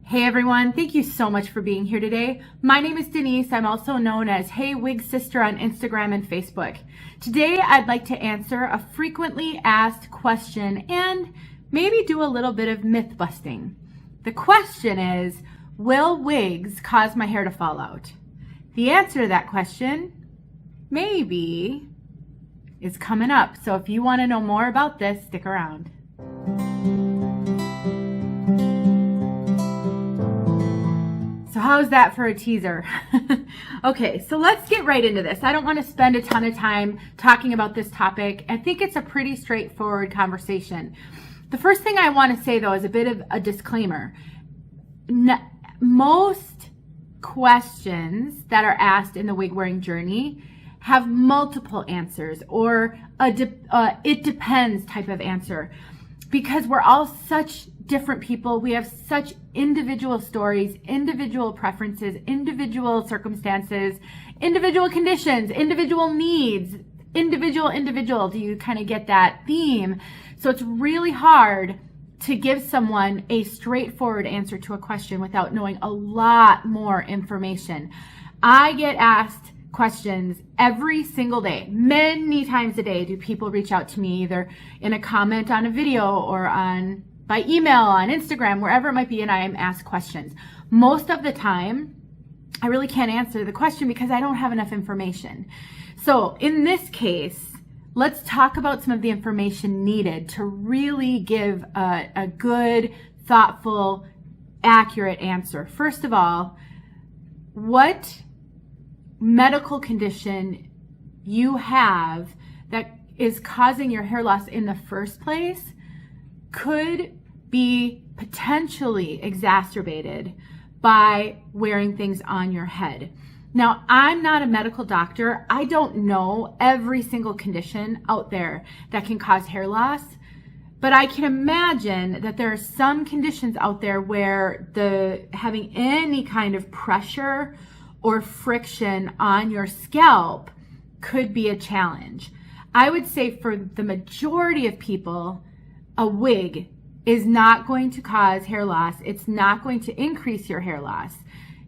Hey everyone, thank you so much for being here today. My name is Denise. I'm also known as heywigsister on Instagram and Facebook. Today I'd like to answer a frequently asked question and maybe do a little bit of myth busting. The question is, will wigs cause my hair to fall out? The answer to that question, maybe, is coming up. So if you want to know more about this, stick around. So how's that for a teaser? Okay, so let's get right into this. I don't want to spend a ton of time talking about this topic. I think it's a pretty straightforward conversation. The first thing I want to say though is a bit of a disclaimer. Most questions that are asked in the wig wearing journey have multiple answers or it depends type of answer, because we're all such different people. We have such individual stories, individual preferences, individual circumstances, individual conditions, individual needs, individual. Do you kind of get that theme? So it's really hard to give someone a straightforward answer to a question without knowing a lot more information. I get asked questions every single day. Many times a day do people reach out to me, either in a comment on a video or by email, on Instagram, wherever it might be, and I am asked questions. Most of the time, I really can't answer the question because I don't have enough information. So in this case, let's talk about some of the information needed to really give a good, thoughtful, accurate answer. First of all, what medical condition you have that is causing your hair loss in the first place could be potentially exacerbated by wearing things on your head. Now, I'm not a medical doctor. I don't know every single condition out there that can cause hair loss, but I can imagine that there are some conditions out there where having any kind of pressure or friction on your scalp could be a challenge. I would say for the majority of people, a wig is not going to cause hair loss. It's not going to increase your hair loss.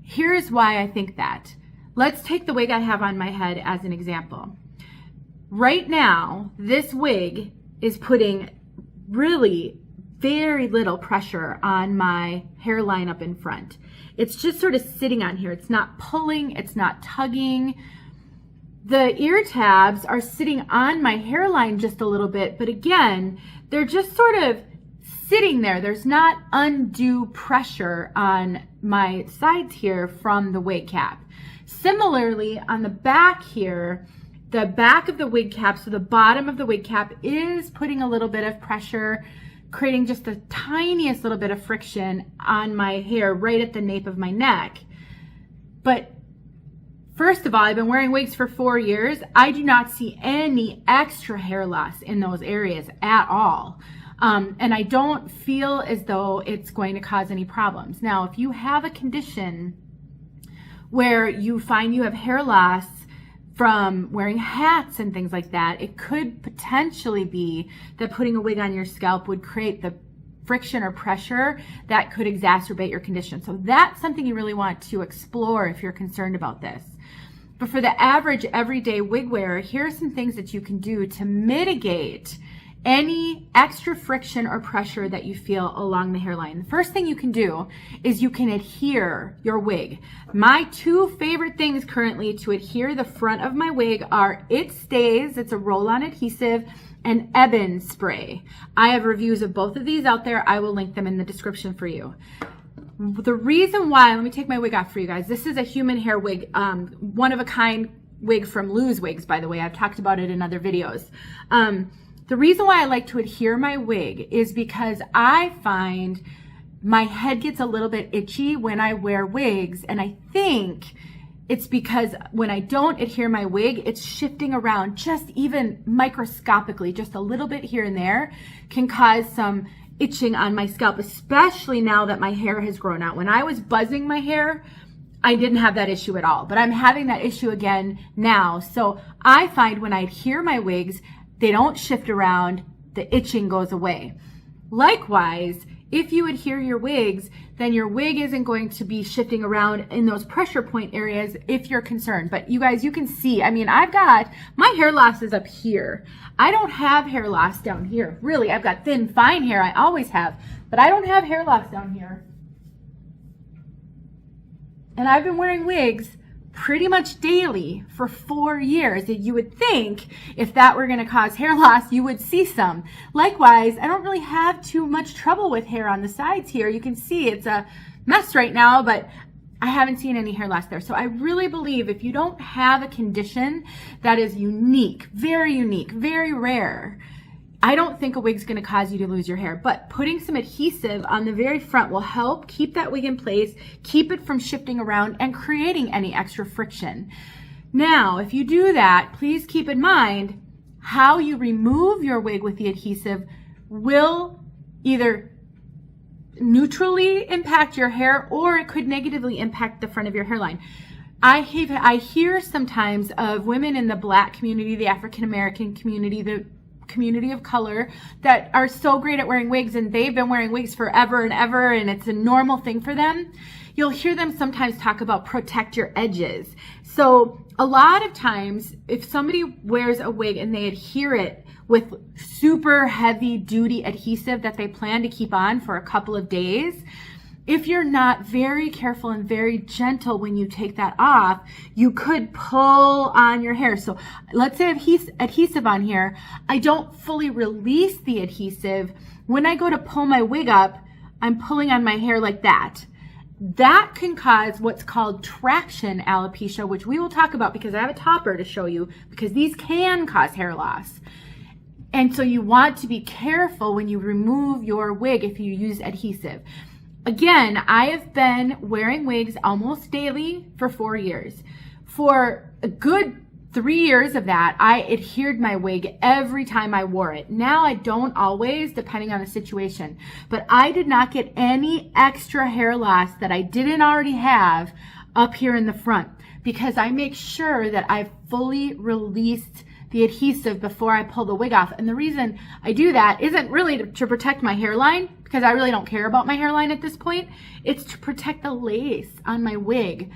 Here's why I think that. Let's take the wig I have on my head as an example. Right now, this wig is putting really very little pressure on my hairline up in front. It's just sort of sitting on here. It's not pulling, it's not tugging. The ear tabs are sitting on my hairline just a little bit, but again, they're just sort of sitting there. There's not undue pressure on my sides here from the wig cap. Similarly, on the back here, the back of the wig cap, so the bottom of the wig cap is putting a little bit of pressure, creating just the tiniest little bit of friction on my hair right at the nape of my neck. But first of all, I've been wearing wigs for 4 years. I do not see any extra hair loss in those areas at all. And I don't feel as though it's going to cause any problems. Now, if you have a condition where you find you have hair loss from wearing hats and things like that, it could potentially be that putting a wig on your scalp would create the friction or pressure that could exacerbate your condition. So that's something you really want to explore if you're concerned about this. But for the average everyday wig wearer, here are some things that you can do to mitigate any extra friction or pressure that you feel along the hairline. The first thing you can do is you can adhere your wig. My two favorite things currently to adhere the front of my wig are It Stays, it's a roll-on adhesive, and Ebin spray. I have reviews of both of these out there. I will link them in the description for you. The reason why, let me take my wig off for you guys. This is a human hair wig, one of a kind wig from Lose Wigs, by the way. I've talked about it in other videos. The reason why I like to adhere my wig is because I find my head gets a little bit itchy when I wear wigs, and I think it's because when I don't adhere my wig, it's shifting around just even microscopically, just a little bit here and there can cause some itching on my scalp, especially now that my hair has grown out. When I was buzzing my hair, I didn't have that issue at all, but I'm having that issue again now. So I find when I adhere my wigs, they don't shift around, the itching goes away. Likewise, if you adhere your wigs, then your wig isn't going to be shifting around in those pressure point areas if you're concerned. But you guys, you can see, I mean, I've got, my hair loss is up here. I don't have hair loss down here. Really, I've got thin, fine hair. I always have, but I don't have hair loss down here. And I've been wearing wigs pretty much daily for 4 years. You would think if that were going to cause hair loss, you would see some. Likewise, I don't really have too much trouble with hair on the sides here. You can see it's a mess right now, but I haven't seen any hair loss there. So I really believe if you don't have a condition that is unique, very rare, I don't think a wig's going to cause you to lose your hair, but putting some adhesive on the very front will help keep that wig in place, keep it from shifting around and creating any extra friction. Now, if you do that, please keep in mind how you remove your wig with the adhesive will either neutrally impact your hair or it could negatively impact the front of your hairline. I hear sometimes of women in the Black community, the African American community, the community of color that are so great at wearing wigs, and they've been wearing wigs forever and ever, and it's a normal thing for them. You'll hear them sometimes talk about protect your edges. So a lot of times if somebody wears a wig and they adhere it with super heavy duty adhesive that they plan to keep on for a couple of days, if you're not very careful and very gentle when you take that off, you could pull on your hair. So let's say adhesive on here, I don't fully release the adhesive. When I go to pull my wig up, I'm pulling on my hair like that. That can cause what's called traction alopecia, which we will talk about because I have a topper to show you, because these can cause hair loss. And so you want to be careful when you remove your wig if you use adhesive. Again, I have been wearing wigs almost daily for 4 years. For a good 3 years of that, I adhered my wig every time I wore it. Now I don't always, depending on the situation. But I did not get any extra hair loss that I didn't already have up here in the front because I make sure that I've fully released the adhesive before I pull the wig off. And the reason I do that isn't really to protect my hairline, because I really don't care about my hairline at this point. It's to protect the lace on my wig.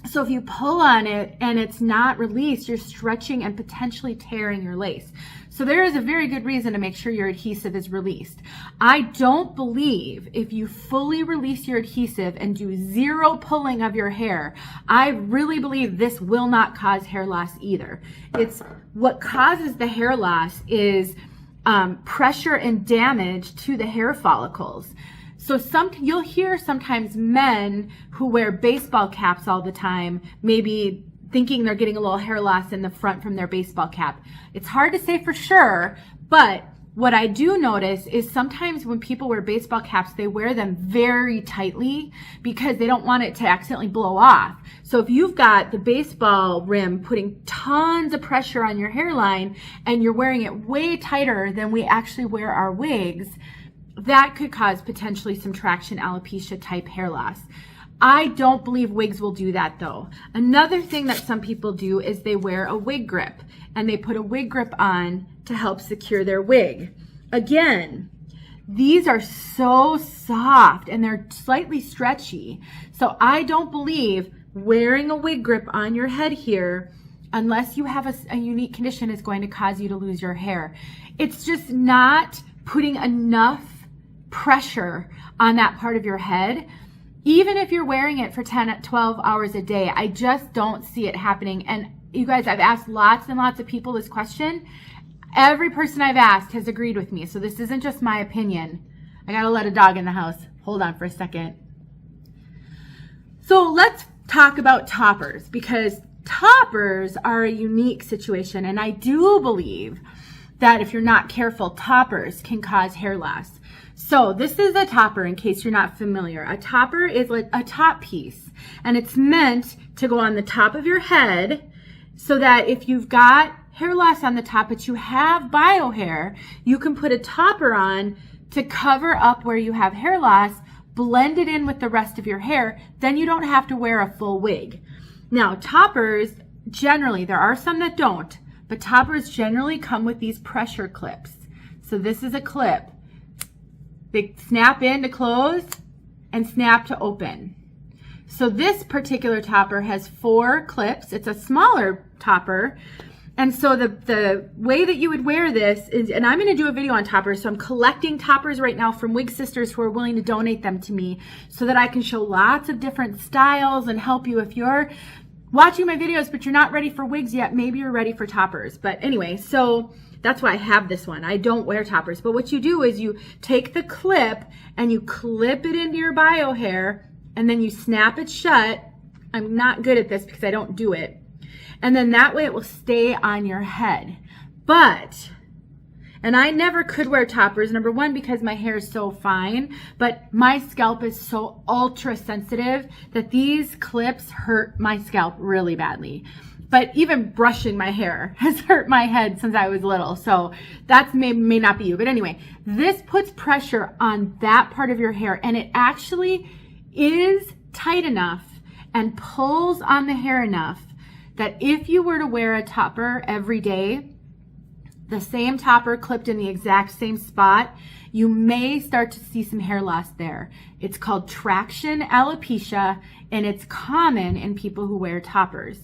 So if you pull on it and it's not released, you're stretching and potentially tearing your lace. So there is a very good reason to make sure your adhesive is released. I don't believe if you fully release your adhesive and do zero pulling of your hair, I really believe this will not cause hair loss either. It's what causes the hair loss is pressure and damage to the hair follicles. So you'll hear sometimes men who wear baseball caps all the time, maybe thinking they're getting a little hair loss in the front from their baseball cap. It's hard to say for sure, but what I do notice is sometimes when people wear baseball caps, they wear them very tightly because they don't want it to accidentally blow off. So if you've got the baseball rim putting tons of pressure on your hairline and you're wearing it way tighter than we actually wear our wigs, that could cause potentially some traction alopecia type hair loss. I don't believe wigs will do that though. Another thing that some people do is they wear a wig grip and they put a wig grip on to help secure their wig. Again, these are so soft and they're slightly stretchy. So I don't believe wearing a wig grip on your head here, unless you have a unique condition, is going to cause you to lose your hair. It's just not putting enough pressure on that part of your head. Even if you're wearing it for 10, 12 hours a day, I just don't see it happening. And you guys, I've asked lots and lots of people this question. Every person I've asked has agreed with me. So this isn't just my opinion. I gotta let a dog in the house. Hold on for a second. So let's talk about toppers, because toppers are a unique situation. And I do believe that if you're not careful, toppers can cause hair loss. So this is a topper, in case you're not familiar. A topper is like a top piece, and it's meant to go on the top of your head so that if you've got hair loss on the top but you have bio hair, you can put a topper on to cover up where you have hair loss, blend it in with the rest of your hair, then you don't have to wear a full wig. Now, toppers generally, there are some that don't, but toppers generally come with these pressure clips. So this is a clip. They snap in to close and snap to open. So this particular topper has 4 clips. It's a smaller topper. And so the way that you would wear this is, and I'm going to do a video on toppers, so I'm collecting toppers right now from wig sisters who are willing to donate them to me so that I can show lots of different styles and help you. If you're watching my videos but you're not ready for wigs yet, maybe you're ready for toppers. But anyway, so that's why I have this one. I don't wear toppers. But what you do is you take the clip and you clip it into your bio hair and then you snap it shut. I'm not good at this because I don't do it. And then that way it will stay on your head. But, and I never could wear toppers, number one, because my hair is so fine, but my scalp is so ultra sensitive that these clips hurt my scalp really badly. But even brushing my hair has hurt my head since I was little. So that may not be you. But anyway, this puts pressure on that part of your hair, and it actually is tight enough and pulls on the hair enough that if you were to wear a topper every day, the same topper clipped in the exact same spot, you may start to see some hair loss there. It's called traction alopecia, and it's common in people who wear toppers.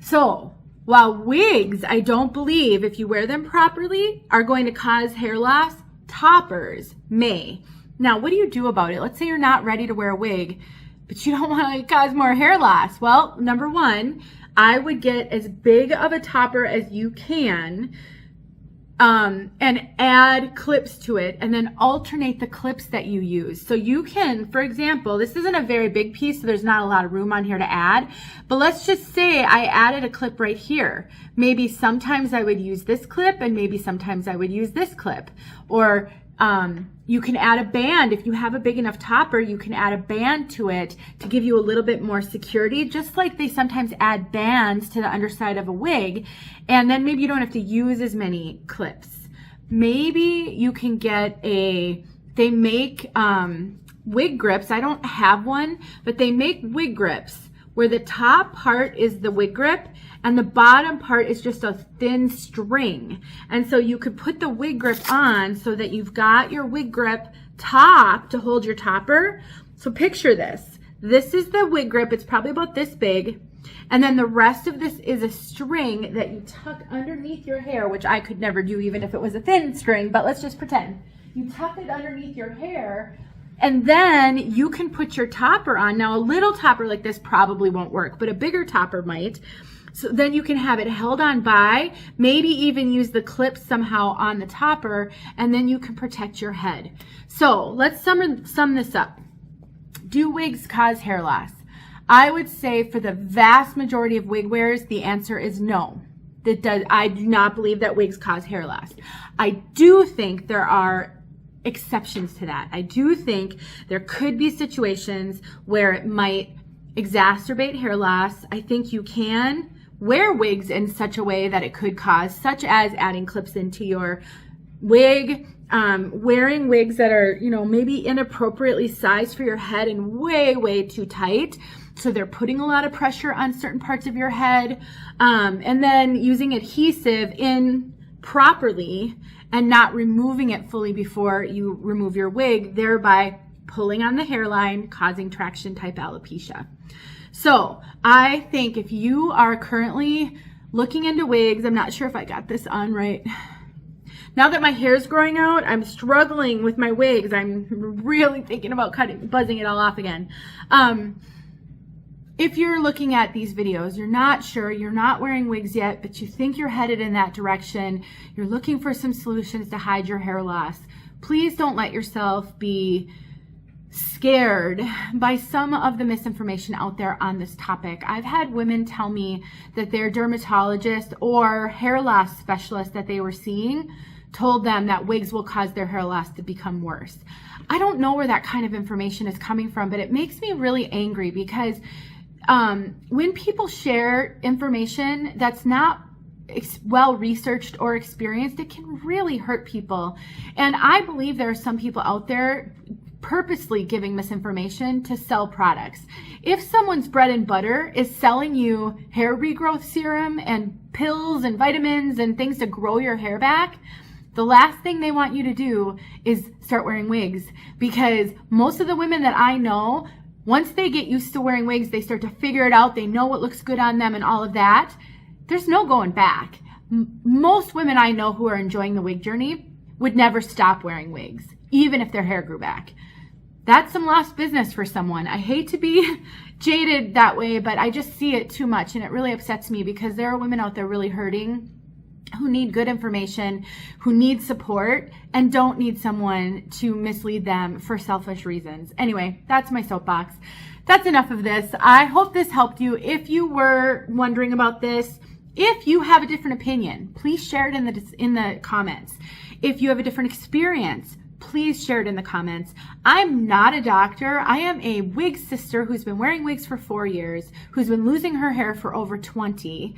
So while wigs, I don't believe, if you wear them properly, are going to cause hair loss, toppers may. Now, what do you do about it? Let's say you're not ready to wear a wig, but you don't want to cause more hair loss. Well, number one, I would get as big of a topper as you can and add clips to it, and then alternate the clips that you use. So you can, for example, this isn't a very big piece, so there's not a lot of room on here to add, but let's just say I added a clip right here. Maybe sometimes I would use this clip and maybe sometimes I would use this clip. Or you can add a band. If you have a big enough topper, you can add a band to it to give you a little bit more security, just like they sometimes add bands to the underside of a wig. And then maybe you don't have to use as many clips. Maybe you can get they make wig grips. I don't have one, but they make wig grips where the top part is the wig grip and the bottom part is just a thin string. And so you could put the wig grip on so that you've got your wig grip top to hold your topper. So picture this. This is the wig grip. It's probably about this big. And then the rest of this is a string that you tuck underneath your hair, which I could never do even if it was a thin string, but let's just pretend. You tuck it underneath your hair, and then you can put your topper on. Now, a little topper like this probably won't work, but a bigger topper might. So then you can have it held on by, maybe even use the clips somehow on the topper, and then you can protect your head. So let's sum this up. Do wigs cause hair loss? I would say for the vast majority of wig wearers, the answer is no. I do not believe that wigs cause hair loss. I do think there are exceptions to that. I do think there could be situations where it might exacerbate hair loss. I think you can wear wigs in such a way that it could cause, such as adding clips into your wig, wearing wigs that are, maybe inappropriately sized for your head and way, way too tight. So they're putting a lot of pressure on certain parts of your head, and then using adhesive in properly and not removing it fully before you remove your wig, thereby pulling on the hairline, causing traction type alopecia. So I think if you are currently looking into wigs, I'm not sure if I got this on right. Now that my hair's growing out, I'm struggling with my wigs. I'm really thinking about buzzing it all off again. If you're looking at these videos, you're not sure, you're not wearing wigs yet, but you think you're headed in that direction, you're looking for some solutions to hide your hair loss, please don't let yourself be scared by some of the misinformation out there on this topic. I've had women tell me that their dermatologist or hair loss specialist that they were seeing told them that wigs will cause their hair loss to become worse. I don't know where that kind of information is coming from, but it makes me really angry because when people share information that's not well researched or experienced, it can really hurt people. And I believe there are some people out there purposely giving misinformation to sell products. If someone's bread and butter is selling you hair regrowth serum and pills and vitamins and things to grow your hair back, The last thing they want you to do is start wearing wigs, because most of the women that I know, once they get used to wearing wigs, they start to figure it out. They know what looks good on them and all of that. There's no going back. Most women I know who are enjoying the wig journey would never stop wearing wigs, even if their hair grew back. That's some lost business for someone. I hate to be jaded that way, but I just see it too much, and it really upsets me, because there are women out there really hurting, who need good information, who need support, and don't need someone to mislead them for selfish reasons. Anyway, that's my soapbox. That's enough of this. I hope this helped you. If you were wondering about this, if you have a different opinion, please share it in the comments. If you have a different experience, please share it in the comments. I'm not a doctor. I am a wig sister who's been wearing wigs for 4 years, who's been losing her hair for over 20.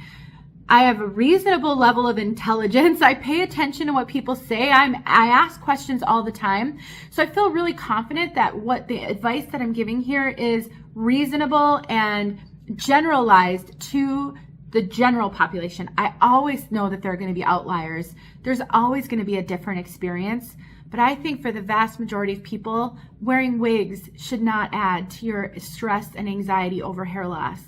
I have a reasonable level of intelligence. I pay attention to what people say. I ask questions all the time. So I feel really confident that what the advice that I'm giving here is reasonable and generalized to the general population. I always know that there are going to be outliers. There's always going to be a different experience. But I think for the vast majority of people, wearing wigs should not add to your stress and anxiety over hair loss.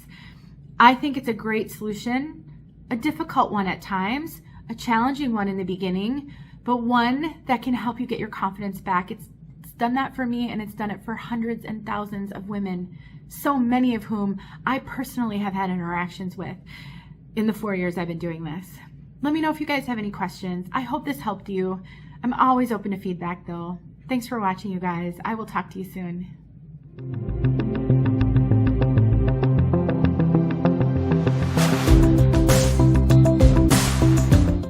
I think it's a great solution, a difficult one at times, a challenging one in the beginning, but one that can help you get your confidence back. It's done that for me, and it's done it for hundreds and thousands of women, so many of whom I personally have had interactions with in the 4 years I've been doing this. Let me know if you guys have any questions. I hope this helped you. I'm always open to feedback though. Thanks for watching, you guys. I will talk to you soon.